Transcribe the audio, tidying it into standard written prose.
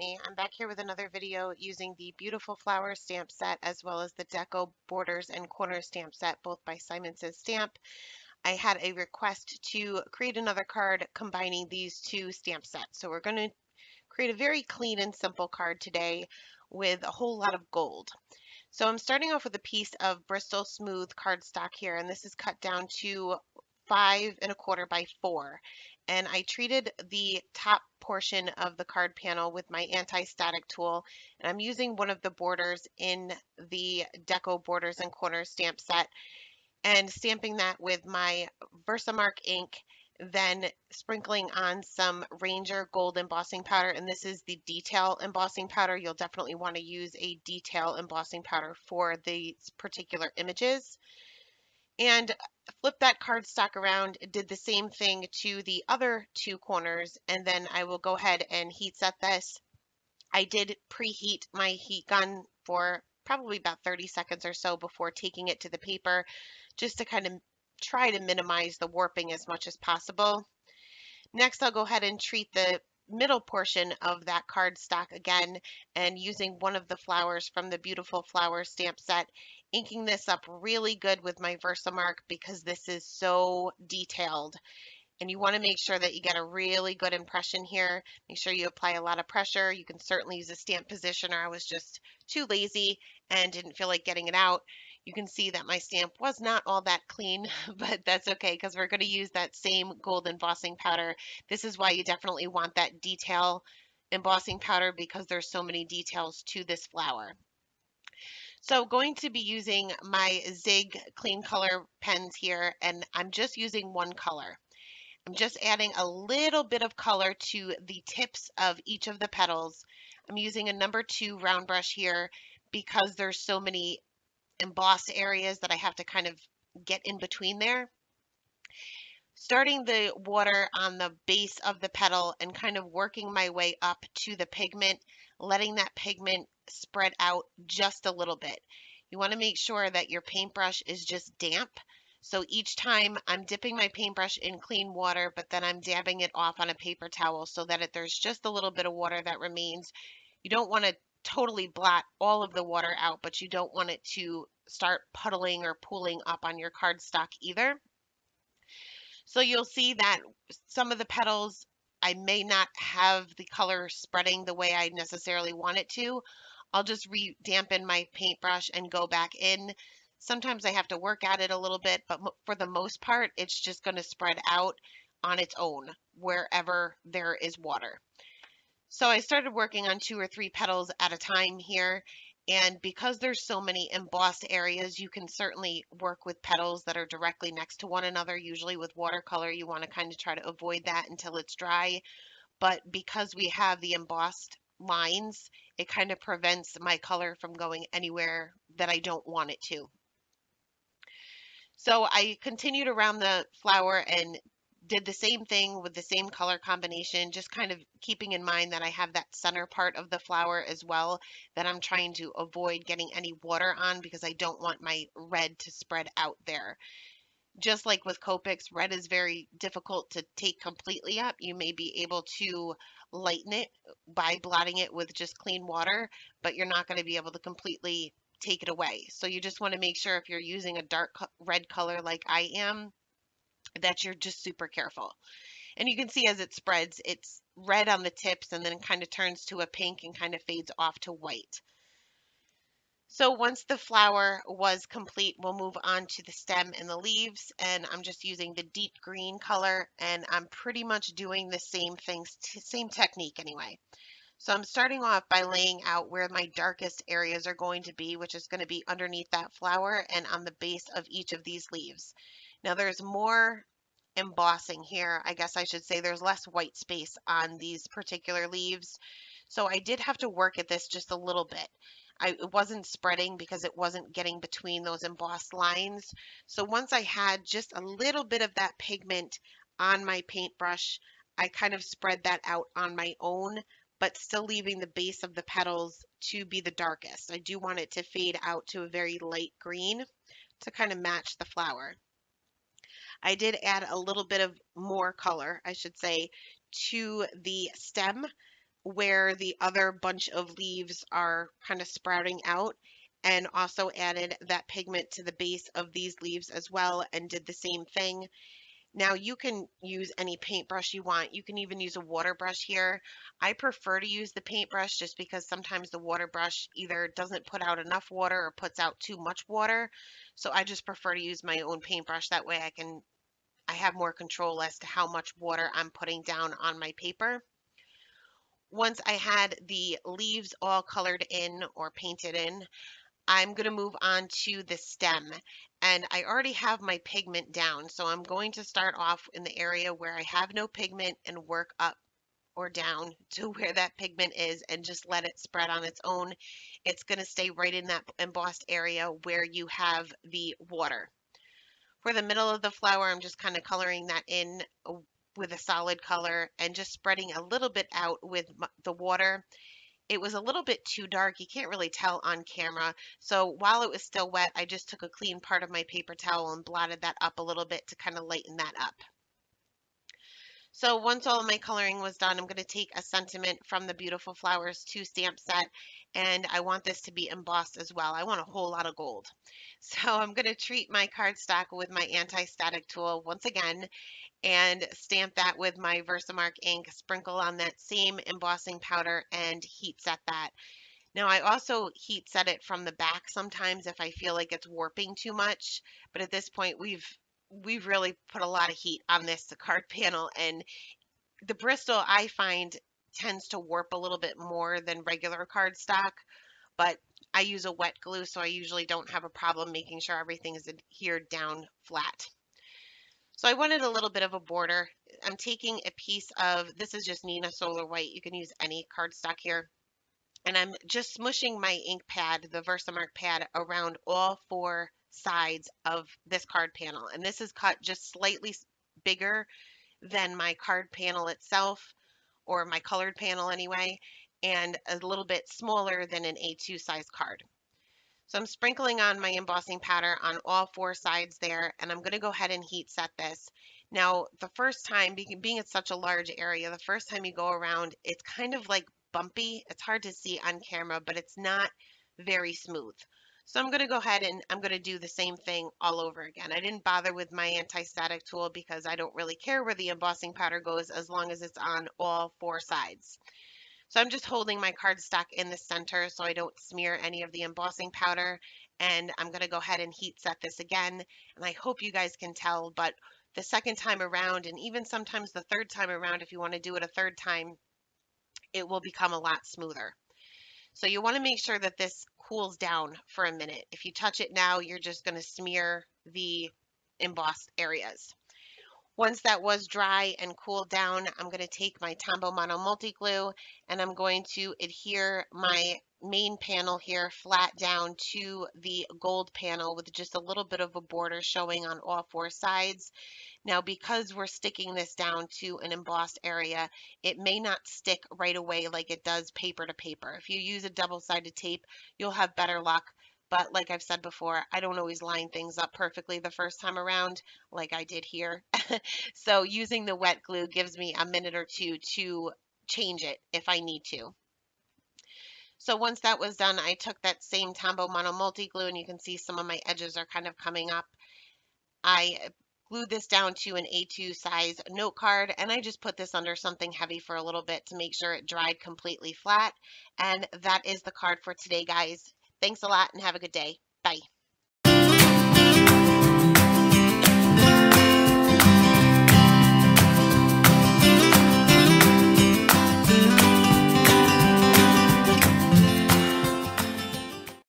me. I'm back here with another video using the Beautiful Flower stamp set as well as the Deco Borders and Corners stamp set, both by Simon Says Stamp. I had a request to create another card combining these two stamp sets. So we're going to create a very clean and simple card today with a whole lot of gold. So I'm starting off with a piece of Bristol Smooth cardstock here, and this is cut down to 5¼ by 4. And I treated the top portion of the card panel with my anti-static tool, and I'm using one of the borders in the Deco Borders and Corners stamp set and stamping that with my Versamark ink, then sprinkling on some Ranger gold embossing powder, and this is the detail embossing powder. You'll definitely want to use a detail embossing powder for these particular images. And flip that cardstock around, did the same thing to the other two corners, and then I will go ahead and heat set this. I did preheat my heat gun for probably about 30 seconds or so before taking it to the paper, just to kind of try to minimize the warping as much as possible. Next, I'll go ahead and treat the middle portion of that cardstock again, and using one of the flowers from the Beautiful Flower stamp set, inking this up really good with my Versamark because this is so detailed. And you want to make sure that you get a really good impression here. Make sure you apply a lot of pressure. You can certainly use a stamp positioner. I was just too lazy and didn't feel like getting it out. You can see that my stamp was not all that clean, but that's okay because we're going to use that same gold embossing powder. This is why you definitely want that detail embossing powder because there's so many details to this flower. So going to be using my Zig clean color pens here, and I'm just using one color. I'm just adding a little bit of color to the tips of each of the petals. I'm using a number 2 round brush here because there's so many embossed areas that I have to kind of get in between there. Starting the water on the base of the petal and kind of working my way up to the pigment, letting that pigment spread out just a little bit. You want to make sure that your paintbrush is just damp. So each time I'm dipping my paintbrush in clean water, but then I'm dabbing it off on a paper towel so that there's just a little bit of water that remains. You don't want to totally blot all of the water out, but you don't want it to start puddling or pooling up on your cardstock either. So you'll see that some of the petals, I may not have the color spreading the way I necessarily want it to. I'll just re-dampen my paintbrush and go back in. Sometimes I have to work at it a little bit, but for the most part, it's just going to spread out on its own wherever there is water. So I started working on 2 or 3 petals at a time here. And because there's so many embossed areas, you can certainly work with petals that are directly next to one another. Usually with watercolor, you want to kind of try to avoid that until it's dry. But because we have the embossed lines, it kind of prevents my color from going anywhere that I don't want it to. So I continued around the flower and did the same thing with the same color combination, just kind of keeping in mind that I have that center part of the flower as well that I'm trying to avoid getting any water on because I don't want my red to spread out there. Just like with Copics, red is very difficult to take completely up. You may be able to lighten it by blotting it with just clean water, but you're not going to be able to completely take it away. So you just want to make sure if you're using a dark red color like I am, that you're just super careful. And you can see as it spreads, it's red on the tips and then it kind of turns to a pink and kind of fades off to white. So once the flower was complete, we'll move on to the stem and the leaves. And I'm just using the deep green color and I'm pretty much doing the same things, same technique anyway. So I'm starting off by laying out where my darkest areas are going to be, which is going to be underneath that flower and on the base of each of these leaves. Now there's more embossing here. I guess I should say there's less white space on these particular leaves. So I did have to work at this just a little bit. It wasn't spreading because it wasn't getting between those embossed lines. So once I had just a little bit of that pigment on my paintbrush, I kind of spread that out on my own, but still leaving the base of the petals to be the darkest. I do want it to fade out to a very light green to kind of match the flower. I did add a little bit of more color, I should say, to the stem. where the other bunch of leaves are kind of sprouting out, and also added that pigment to the base of these leaves as well and did the same thing. Now you can use any paintbrush you want. You can even use a water brush here. I prefer to use the paintbrush just because sometimes the water brush either doesn't put out enough water or puts out too much water. So I just prefer to use my own paintbrush. That way I have more control as to how much water I'm putting down on my paper. Once I had the leaves all colored in or painted in, I'm going to move on to the stem. And I already have my pigment down, so I'm going to start off in the area where I have no pigment and work up or down to where that pigment is and just let it spread on its own. It's going to stay right in that embossed area where you have the water. For the middle of the flower, I'm just kind of coloring that in with a solid color and just spreading a little bit out with the water. It was a little bit too dark. You can't really tell on camera. So while it was still wet, I just took a clean part of my paper towel and blotted that up a little bit to kind of lighten that up. So once all of my coloring was done, I'm going to take a sentiment from the Beautiful Flowers 2 stamp set, and I want this to be embossed as well. I want a whole lot of gold. So I'm going to treat my cardstock with my anti-static tool once again and stamp that with my Versamark ink, sprinkle on that same embossing powder, and heat set that. Now I also heat set it from the back sometimes if I feel like it's warping too much, but at this point we've really put a lot of heat on this card panel, and the Bristol I find tends to warp a little bit more than regular cardstock, but I use a wet glue, so I usually don't have a problem making sure everything is adhered down flat. So I wanted a little bit of a border. I'm taking a piece of, this is just Nina Solar White. You can use any cardstock here. And I'm just smushing my ink pad, the Versamark pad, around all 4 sides of this card panel. And this is cut just slightly bigger than my card panel itself, or my colored panel anyway, and a little bit smaller than an A2 size card. So I'm sprinkling on my embossing powder on all 4 sides there, and I'm going to go ahead and heat set this. Now, the first time, being it's such a large area, the first time you go around, it's kind of like bumpy. It's hard to see on camera, but it's not very smooth. So I'm going to go ahead and I'm going to do the same thing all over again. I didn't bother with my anti-static tool because I don't really care where the embossing powder goes as long as it's on all 4 sides. So I'm just holding my cardstock in the center so I don't smear any of the embossing powder. And I'm going to go ahead and heat set this again. And I hope you guys can tell, but the second time around, and even sometimes the third time around, if you want to do it a third time, it will become a lot smoother. So you want to make sure that this cools down for a minute. If you touch it now, you're just going to smear the embossed areas. Once that was dry and cooled down, I'm going to take my Tombow Mono Multi Glue and I'm going to adhere my main panel here flat down to the gold panel with just a little bit of a border showing on all 4 sides. Now, because we're sticking this down to an embossed area, it may not stick right away like it does paper to paper. If you use a double-sided tape, you'll have better luck. But like I've said before, I don't always line things up perfectly the first time around, like I did here. So using the wet glue gives me a minute or two to change it if I need to. So once that was done, I took that same Tombow Mono Multi Glue, and you can see some of my edges are kind of coming up. I glued this down to an A2 size note card, and I just put this under something heavy for a little bit to make sure it dried completely flat. And that is the card for today, guys. Thanks a lot and have a good day.